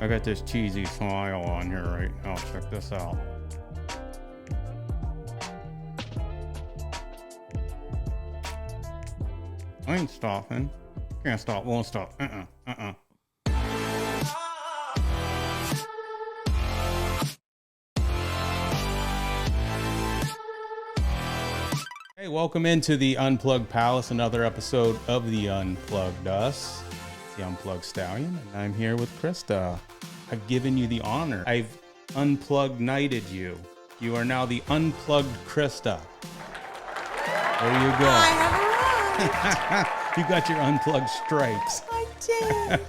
I got this cheesy smile on here right now. Check this out. I ain't stopping. Can't stop, won't stop. Hey, welcome into the Unplugged Palace, another episode of the Unplugged Us, the Unplugged Stallion, and I'm here with Christa. I've given you the honor. I've unplugged knighted you. You are now the Unplugged Christa. There you go. I have arrived. You got your unplugged stripes. I did.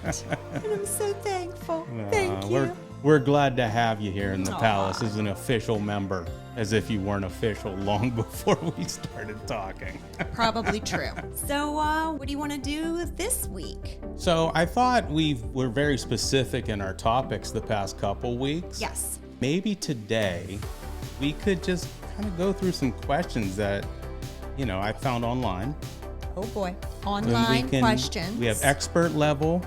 And I'm so thankful. Thank you. We're glad to have you here in the palace as an official member, as if you weren't official long before we started talking. Probably true. So what do you want to do this week? So I thought we're very specific in our topics the past couple weeks. Yes. Maybe today we could just kind of go through some questions that, I found online. Oh boy. Online questions. We have expert level,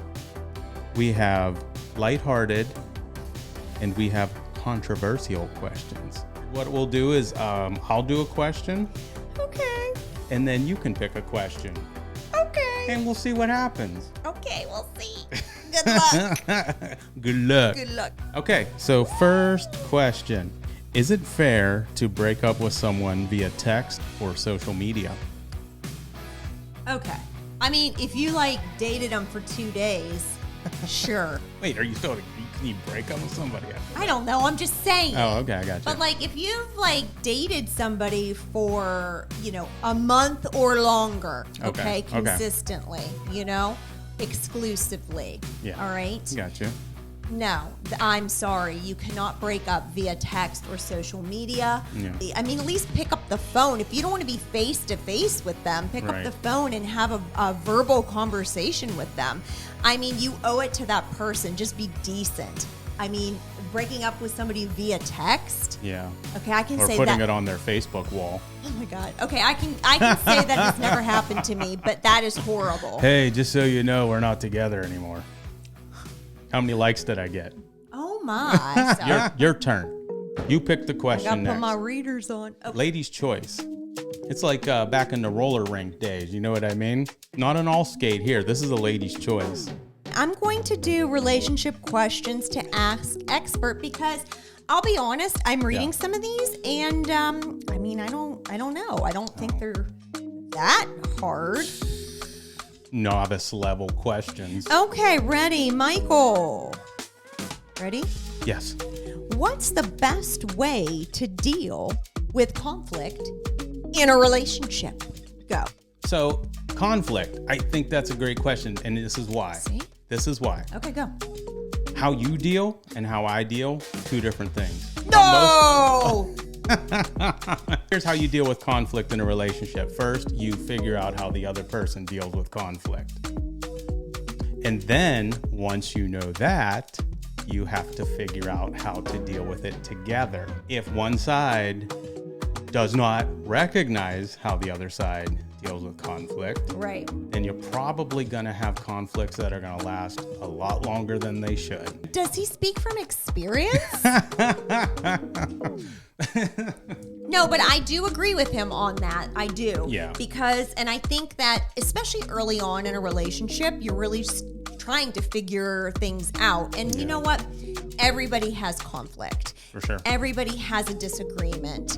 we have lighthearted, and we have controversial questions. What we'll do is I'll do a question. Okay. And then you can pick a question. Okay. And we'll see what happens. Okay, we'll see. Good luck. Good luck. Good luck. Okay, so first question. Is it fair to break up with someone via text or social media? Okay. I mean, if you dated them for 2 days, sure. Wait, can you break up with somebody? I don't know. I'm just saying. Oh, okay, I got you. But if you've dated somebody for, a month or longer, okay, consistently, exclusively. Yeah. All right. Got you. No, I'm sorry. You cannot break up via text or social media. Yeah. I mean, at least pick up the phone. If you don't want to be face to face with them, pick up the phone and have a verbal conversation with them. I mean, you owe it to that person. Just be decent. I mean, breaking up with somebody via text. Yeah. Okay, I can say that. Or putting it on their Facebook wall. Oh my God. Okay, I can say that has never happened to me, but that is horrible. Hey, just so you know, we're not together anymore. How many likes did I get? Oh my. Your turn. You pick the question I gotta next. put my readers on. Okay. Ladies' choice. It's like back in the roller rink days. You know what I mean? Not an all skate here. This is a ladies' choice. I'm going to do relationship questions to ask expert because I'll be honest, I'm reading some of these and I don't know. I don't think they're that hard. Novice level questions. Okay, ready, Michael. Ready? Yes. What's the best way to deal with conflict in a relationship? Go. So, conflict. I think that's a great question, and this is why. See? This is why. Okay, go. How you deal and how I deal, two different things. No! Here's how you deal with conflict in a relationship. First, you figure out how the other person deals with conflict. And then, once you know that, you have to figure out how to deal with it together. If one side does not recognize how the other side deals with conflict, right, then you're probably going to have conflicts that are going to last a lot longer than they should. Does he speak from experience? No, but I do agree with him on that. I do. Yeah. And I think that especially early on in a relationship, you're really trying to figure things out. And you know what? Everybody has conflict. For sure. Everybody has a disagreement,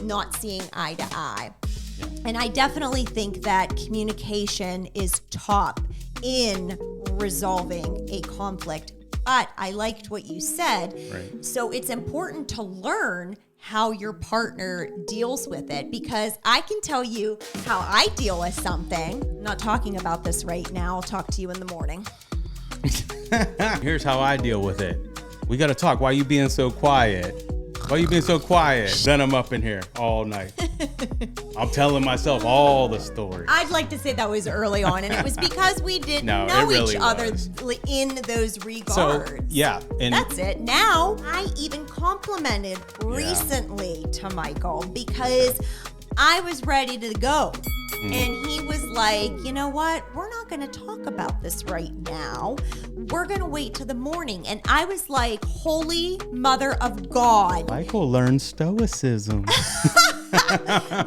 not seeing eye to eye. Yeah. And I definitely think that communication is top in resolving a conflict. But I liked what you said. Right. So it's important to learn how your partner deals with it, because I can tell you how I deal with something. I'm not talking about this right now. I'll talk to you in the morning. Here's how I deal with it. We got to talk. Why you being so quiet? Why you being so quiet? Then I'm up in here all night. I'm telling myself all the stories. I'd like to say that was early on, and it was because we didn't know each other in those regards. So, yeah. And that's it. Now, I even complimented recently to Michael because I was ready to go. And he was like, you know what? We're not going to talk about this right now. We're going to wait till the morning. And I was like, holy mother of God. Michael learned stoicism.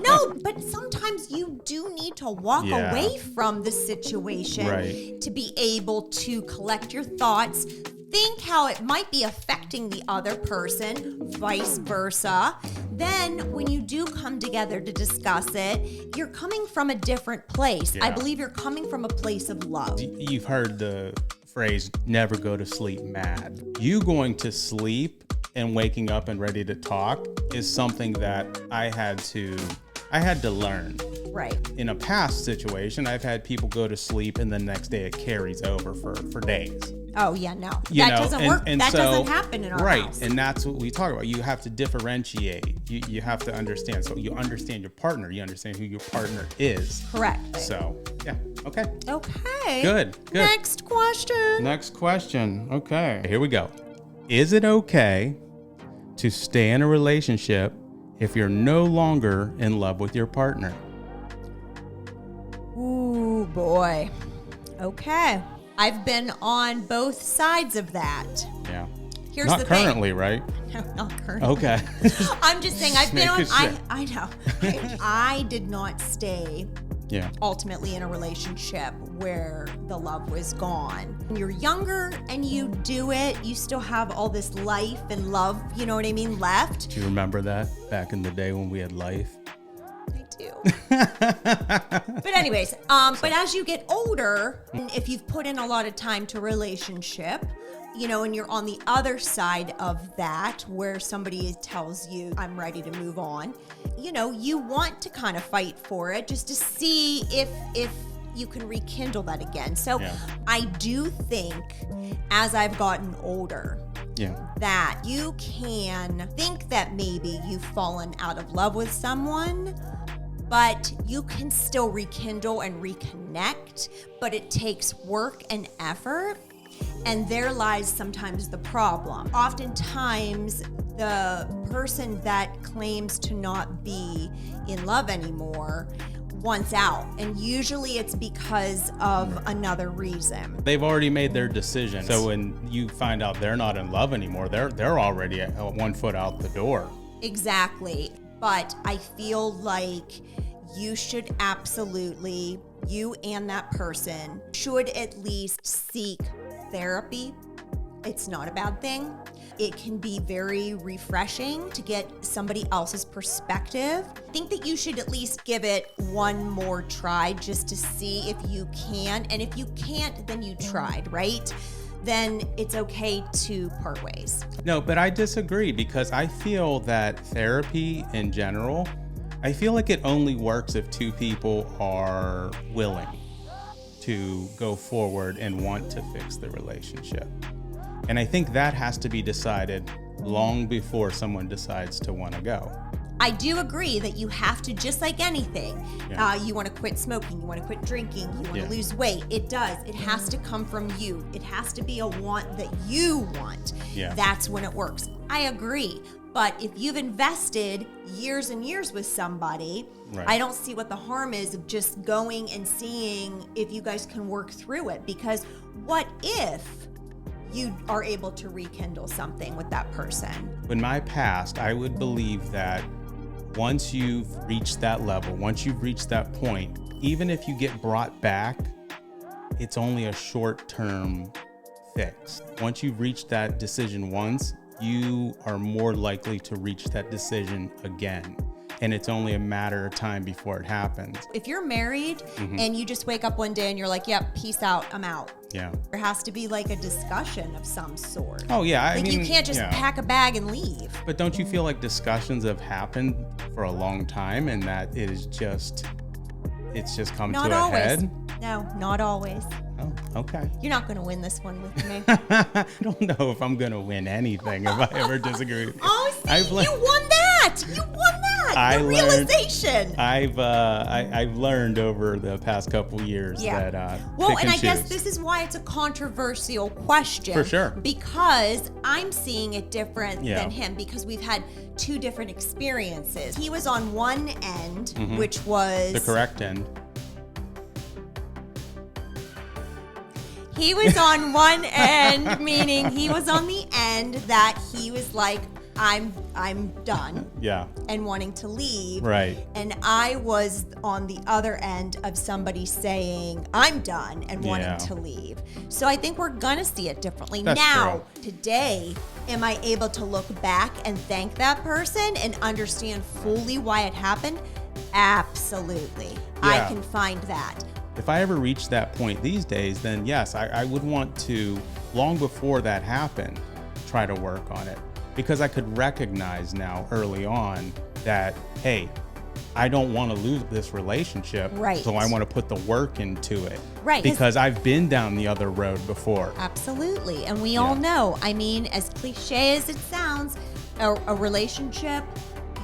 No, but sometimes you do need to walk away from the situation to be able to collect your thoughts, think how it might be affecting the other person, vice versa. Then when you do come together to discuss it, you're coming from a different place. I believe you're coming from a place of love. You've heard the phrase, never go to sleep mad. You going to sleep and waking up and ready to talk is something that I had to learn. Right. In a past situation, I've had people go to sleep and the next day it carries over for days. Oh, yeah, no. That doesn't work. That doesn't happen in our house. And that's what we talk about. You have to differentiate. You have to understand. So you understand your partner. You understand who your partner is. Correct. So, yeah. Okay. Okay. Good. Next question. Okay. Here we go. Is it okay to stay in a relationship if you're no longer in love with your partner? Ooh, boy. Okay. I've been on both sides of that. Yeah. Here's not the currently, thing. Right? No, not currently. Okay. I'm just saying I've been on. Sure. I know. I did not stay ultimately in a relationship where the love was gone. When you're younger and you do it, you still have all this life and love, you know what I mean, left. Do you remember that back in the day when we had life? I do. But anyways, but as you get older, if you've put in a lot of time to relationship, and you're on the other side of that where somebody tells you, I'm ready to move on, you want to kind of fight for it just to see if you can rekindle that again. So I do think as I've gotten older, that you can think that maybe you've fallen out of love with someone, but you can still rekindle and reconnect, but it takes work and effort. And there lies sometimes the problem. Oftentimes, the person that claims to not be in love anymore wants out. And usually it's because of another reason. They've already made their decision. So when you find out they're not in love anymore, they're already at 1 foot out the door. Exactly. But I feel like you should absolutely, you and that person should at least seek therapy. It's not a bad thing. It can be very refreshing to get somebody else's perspective. I think that you should at least give it one more try just to see if you can. And if you can't, then you tried, right? Then it's okay to part ways. No, but I disagree because I feel that therapy in general, I feel like it only works if two people are willing to go forward and want to fix the relationship. And I think that has to be decided long before someone decides to want to go. I do agree that you have to, just like anything, you want to quit smoking, you want to quit drinking, you want to lose weight. It does. It has to come from you. It has to be a want that you want. Yeah. That's when it works. I agree. But if you've invested years and years with somebody, I don't see what the harm is of just going and seeing if you guys can work through it. Because what if you are able to rekindle something with that person? In my past, I would believe that once you've reached that level, once you've reached that point, even if you get brought back, it's only a short-term fix. Once you've reached that decision once, you are more likely to reach that decision again. And it's only a matter of time before it happens. If you're married and you just wake up one day and you're like, yep, peace out, I'm out. Yeah. There has to be like a discussion of some sort. Oh, yeah. I mean, you can't just pack a bag and leave. But don't you feel like discussions have happened for a long time and that it's just come not to a always. head? No, not always. Oh, okay. You're not going to win this one with me. I don't know if I'm going to win anything if I ever disagree with you. Oh, see, you won that. You won that. realization. I've learned over the past couple years that and I guess this is why it's a controversial question. For sure. Because I'm seeing it different than him, because we've had two different experiences. He was on one end, which was the correct end. He was on one end, meaning he was on the end that he was like, I'm done. Yeah. And wanting to leave. Right. And I was on the other end of somebody saying, I'm done and wanting to leave. So I think we're going to see it differently. That's now, true. Today, am I able to look back and thank that person and understand fully why it happened? Absolutely. I can find that. If I ever reach that point these days, then yes, I would want to, long before that happened, try to work on it. Because I could recognize now early on that, hey, I don't want to lose this relationship. Right. So I want to put the work into it. Right. Because I've been down the other road before. Absolutely. And we all know, I mean, as cliche as it sounds, a relationship,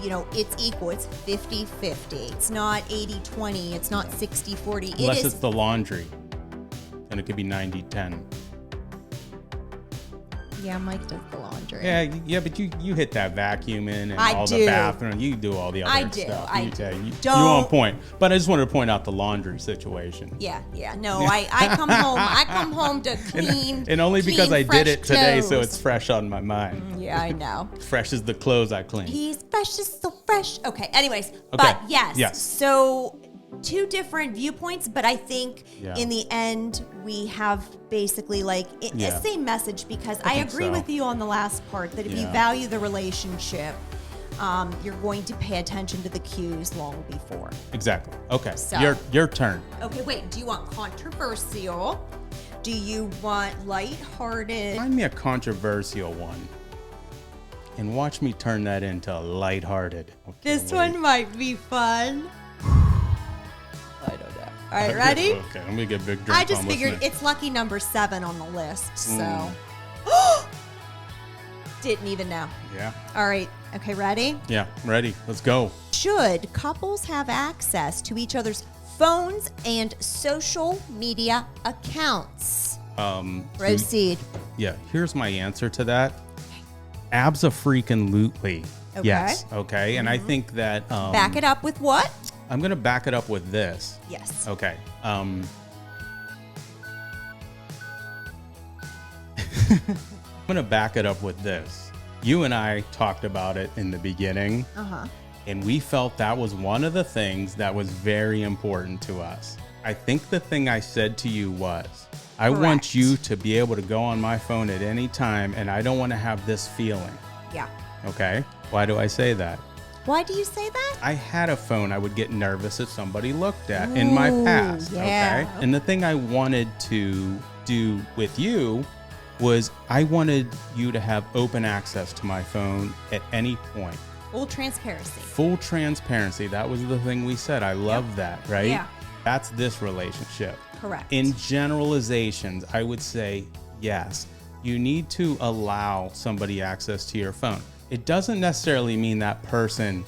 it's equal. It's 50-50. It's not 80-20. It's not 60-40. Unless it's the laundry. And it could be 90-10. Yeah, Mike does the laundry. Yeah, but you hit that vacuum in and I all do. the bathroom. You do all the other I do. stuff. I You don't. on point. But I just wanted to point out the laundry situation. Yeah. No, I come home. I come home to clean. And only because clean, I did it today, clothes. so it's fresh on my mind. Yeah, I know. Fresh as the clothes I clean. He's fresh, is so fresh. Okay. Anyways, but yes. So two different viewpoints, but I think in the end we have basically the same message, because I agree with you on the last part that if you value the relationship, you're going to pay attention to the cues long before. Exactly. Okay. So, your turn. Okay, wait. Do you want controversial? Do you want lighthearted? Find me a controversial one. And watch me turn that into lighthearted. Okay, This one might be fun. I don't know. All right, ready? Okay, let me get a big drink. I just figured it's lucky number 7 on the list, so. Didn't even know. Yeah. All right. Okay, ready? Yeah, ready. Let's go. Should couples have access to each other's phones and social media accounts? Proceed. Yeah, here's my answer to that. Abso-freaking-lutely. Okay. Yes. Okay. And I think that Back it up with what? I'm gonna back it up with this. Yes. Okay. I'm gonna back it up with this. You and I talked about it in the beginning. And we felt that was one of the things that was very important to us. I think the thing I said to you was, I want you to be able to go on my phone at any time, and I don't want to have this feeling. Yeah. Okay? Why do I say that? Why do you say that? I had a phone I would get nervous if somebody looked at in my past. Yeah. Okay? And the thing I wanted to do with you was I wanted you to have open access to my phone at any point. Full transparency. Full transparency. That was the thing we said. I love that, right? Yeah. That's this relationship. Correct. In generalizations, I would say yes. You need to allow somebody access to your phone. It doesn't necessarily mean that person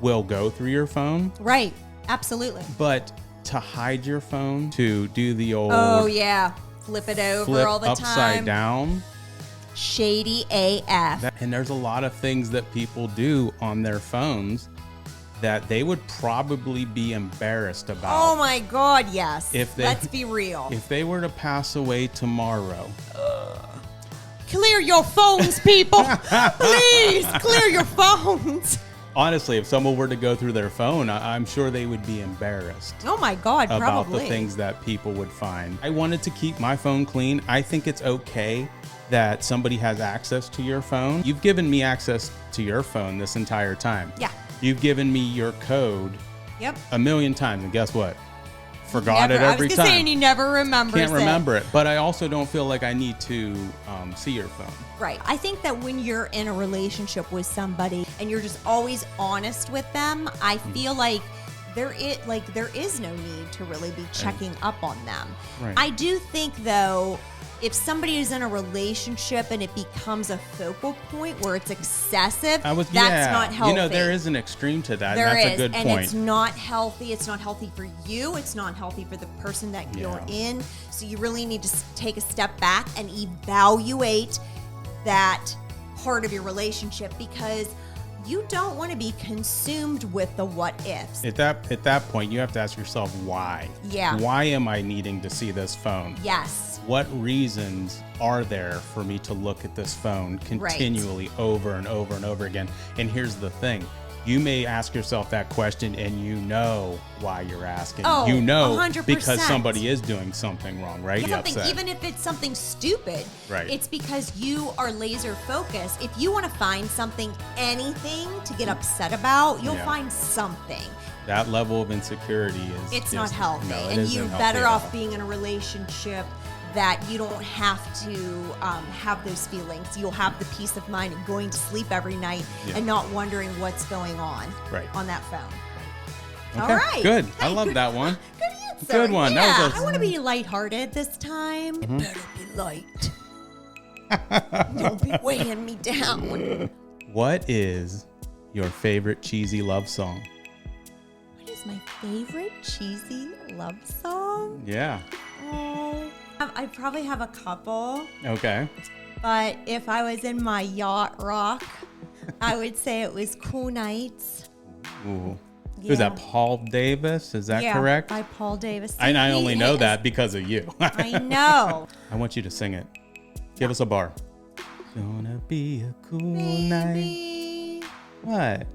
will go through your phone. Right. Absolutely. But to hide your phone, to do the old flip it over flip all the upside time. down. Shady AF. And there's a lot of things that people do on their phones that they would probably be embarrassed about. Oh my God, yes. Let's be real. If they were to pass away tomorrow. Clear your phones, people. Please, clear your phones. Honestly, if someone were to go through their phone, I'm sure they would be embarrassed. Oh my God, about probably. the things that people would find. I wanted to keep my phone clean. I think it's okay that somebody has access to your phone. You've given me access to your phone this entire time. Yeah. You've given me your code a million times, and guess what? Forgot it every time. I was gonna say, and he never remembers Can't remember it. But I also don't feel like I need to see your phone. Right. I think that when you're in a relationship with somebody and you're just always honest with them, I feel like there is no need to really be checking up on them. Right. I do think, though, if somebody is in a relationship and it becomes a focal point where it's excessive, that's not healthy. You know, there is an extreme to that. There and that's is, a good and point. it's not healthy. It's not healthy for you. It's not healthy for the person that you're in. So you really need to take a step back and evaluate that part of your relationship, because you don't want to be consumed with the what ifs. At that point, you have to ask yourself why. Yeah. Why am I needing to see this phone? Yes. What reasons are there for me to look at this phone continually over and over and over again? And here's the thing. You may ask yourself that question and you know why you're asking. Oh, you know 100%. Because somebody is doing something wrong, right? Even if it's something stupid, right. It's because you are laser focused. If you want to find something, anything to get upset about, you'll find something. That level of insecurity it's not healthy. No, and you're better off being in a relationship that you don't have to have those feelings. You'll have the peace of mind of going to sleep every night and not wondering what's going on on that phone. Okay, all right. Good. I love that one. Good answer. Good one. Yeah, That was I want to be lighthearted this time. It better be light. Don't be weighing me down. What is your favorite cheesy love song? What is my favorite cheesy love song? Yeah. Oh, I probably have a couple. Okay. But if I was in my yacht rock, I would say it was Cool Nights. Ooh. Yeah. Who's that, Paul Davis? Is that correct? By Paul Davis. I only know that because of you. I know. I want you to sing it. Give us a bar. Gonna be a cool night. What?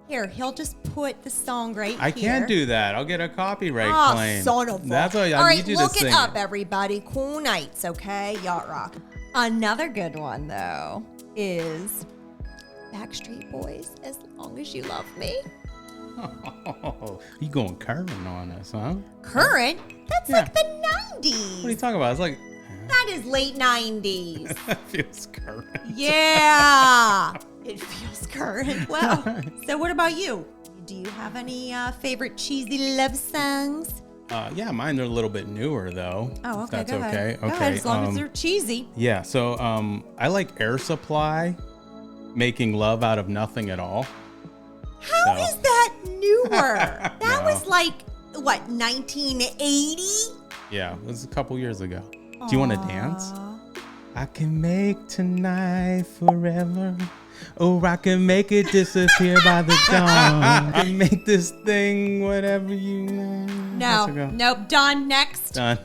Here, he'll just put the song right here. I can't do that. I'll get a copyright claim. Son of a... That's why All I right, need you look to sing it up, everybody. Cool Nights, okay? Yacht Rock. Another good one, though, is Backstreet Boys, As Long As You Love Me. Oh, you going current on us, huh? Current? That's like the 90s. What are you talking about? It's like... That is late 90s. That feels current. Yeah. It feels current. Well, so what about you? Do you have any favorite cheesy love songs? Yeah, mine are a little bit newer, though. Oh, okay. That's go okay. Ahead. Go ahead, as long as they're cheesy. Yeah, so I like Air Supply, Making Love Out of Nothing at All. How is that newer? That was like, what, 1980? Yeah, it was a couple years ago. Do you want to dance? I can make tonight forever. Or I can make it disappear by the dawn. I can make this thing whatever you want. Nope. Done. Next. Done.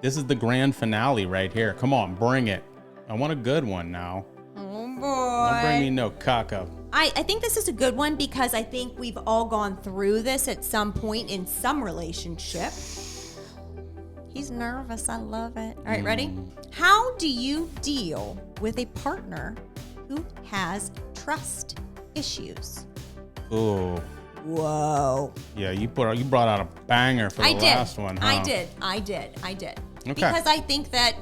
This is the grand finale right here. Come on, bring it. I want a good one now. Oh, boy. Don't bring me no caca. I think this is a good one because I think we've all gone through this at some point in some relationship. He's nervous. I love it. All right, ready? How do you deal with a partner who has trust issues? Ooh. Whoa. Yeah, you brought out a banger for the last one, huh? I did. Okay. Because I think that,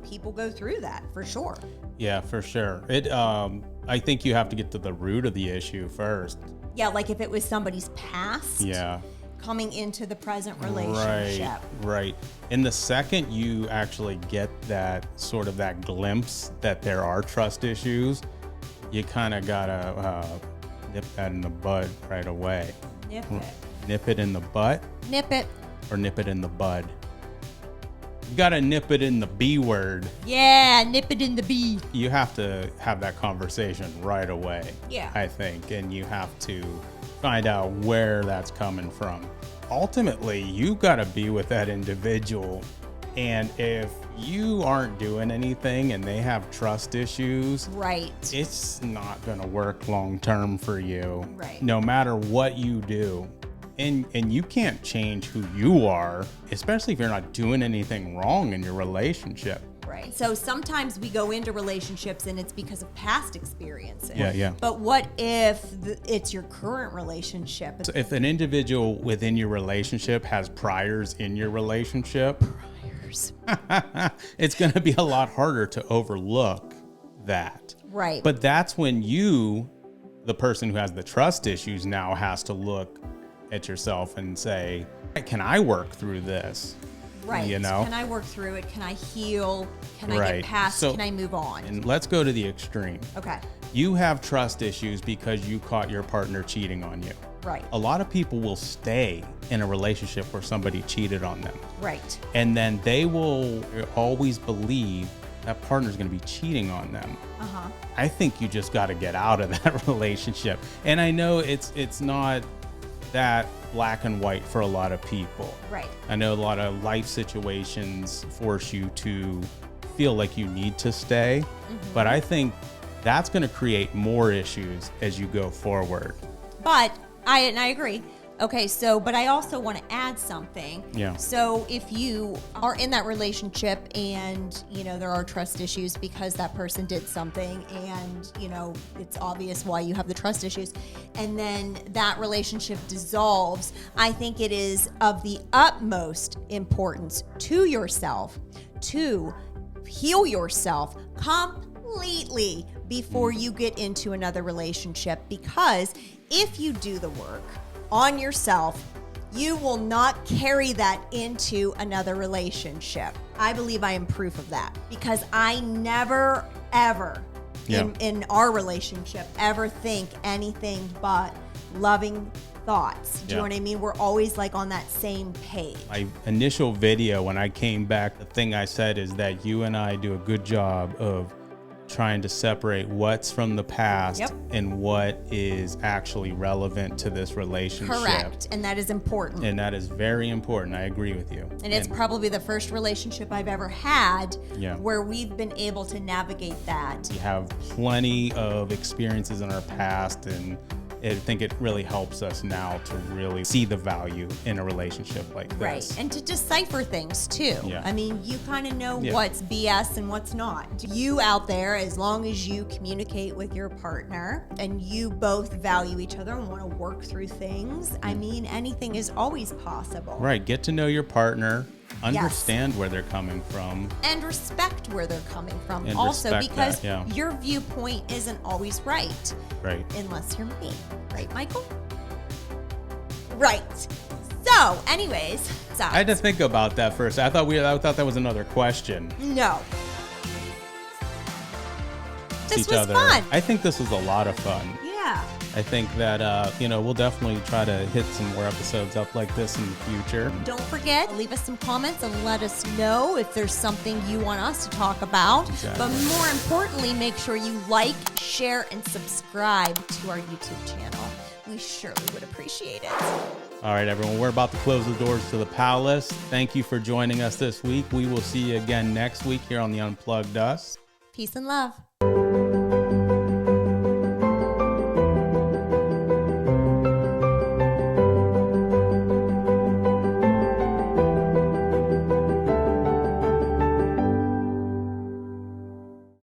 people go through that for sure. Yeah, for sure. I think you have to get to the root of the issue first. Yeah, like if it was somebody's past. Yeah. Coming into the present relationship. Right. And the second you actually get that sort of that glimpse that there are trust issues, you kind of gotta nip that in the bud right away. Nip it. Nip it in the butt? Nip it. Or nip it in the bud? You gotta nip it in the B word. Yeah, nip it in the B. You have to have that conversation right away. Yeah. I think. And you have to find out where that's coming from. Ultimately, you got to be with that individual. And if you aren't doing anything and they have trust issues, right, it's not going to work long term for you. Right. No matter what you do. And you can't change who you are, especially if you're not doing anything wrong in your relationship. Right. So sometimes we go into relationships and it's because of past experiences. Yeah. But what if it's your current relationship? So if an individual within your relationship has priors in your relationship, it's going to be a lot harder to overlook that. Right. But that's when you, the person who has the trust issues, now has to look at yourself and say, can I work through this? Right. You know? Can I work through it? Can I heal? Can I Right. get past? So- Can I move on? And let's go to the extreme. Okay. You have trust issues because you caught your partner cheating on you. Right. A lot of people will stay in a relationship where somebody cheated on them. Right. And then they will always believe that partner's going to be cheating on them. Uh-huh. I think you just got to get out of that relationship. And I know it's not that black and white for a lot of people. Right. I know a lot of life situations force you to feel like you need to stay, but I think that's going to create more issues as you go forward. But I agree. Okay, so, but I also want to add something. Yeah. So if you are in that relationship and, you know, there are trust issues because that person did something and, you know, it's obvious why you have the trust issues, and then that relationship dissolves, I think it is of the utmost importance to yourself to heal yourself completely before you get into another relationship, because if you do the work on yourself, you will not carry that into another relationship. I believe I am proof of that, because I never, ever in our relationship ever think anything but loving thoughts. Do you know what I mean? We're always like on that same page. My initial video, when I came back, the thing I said is that you and I do a good job of trying to separate what's from the past and what is actually relevant to this relationship. Correct. And that is important. And that is very important. I agree with you. And it's probably the first relationship I've ever had Yeah. where we've been able to navigate that. We have plenty of experiences in our past, and I think it really helps us now to really see the value in a relationship like this. Right. And to decipher things too. Yeah. I mean, you kind of know what's BS and what's not. You out there, as long as you communicate with your partner and you both value each other and want to work through things, I mean, anything is always possible. Right. Get to know your partner, understand where they're coming from. And respect where they're coming from. And Also, respect because that, yeah. your viewpoint isn't always right. Right. Unless you're me. Right, Michael? Right. So, anyways, I had to think about that first. I thought that was another question. No. This Each was other. fun. I think this was a lot of fun. Yeah. I think that, we'll definitely try to hit some more episodes up like this in the future. Don't forget, leave us some comments and let us know if there's something you want us to talk about. Exactly. But more importantly, make sure you like, share, and subscribe to our YouTube channel. We surely would appreciate it. All right, everyone, we're about to close the doors to the palace. Thank you for joining us this week. We will see you again next week here on the Unplugged Us. Peace and love.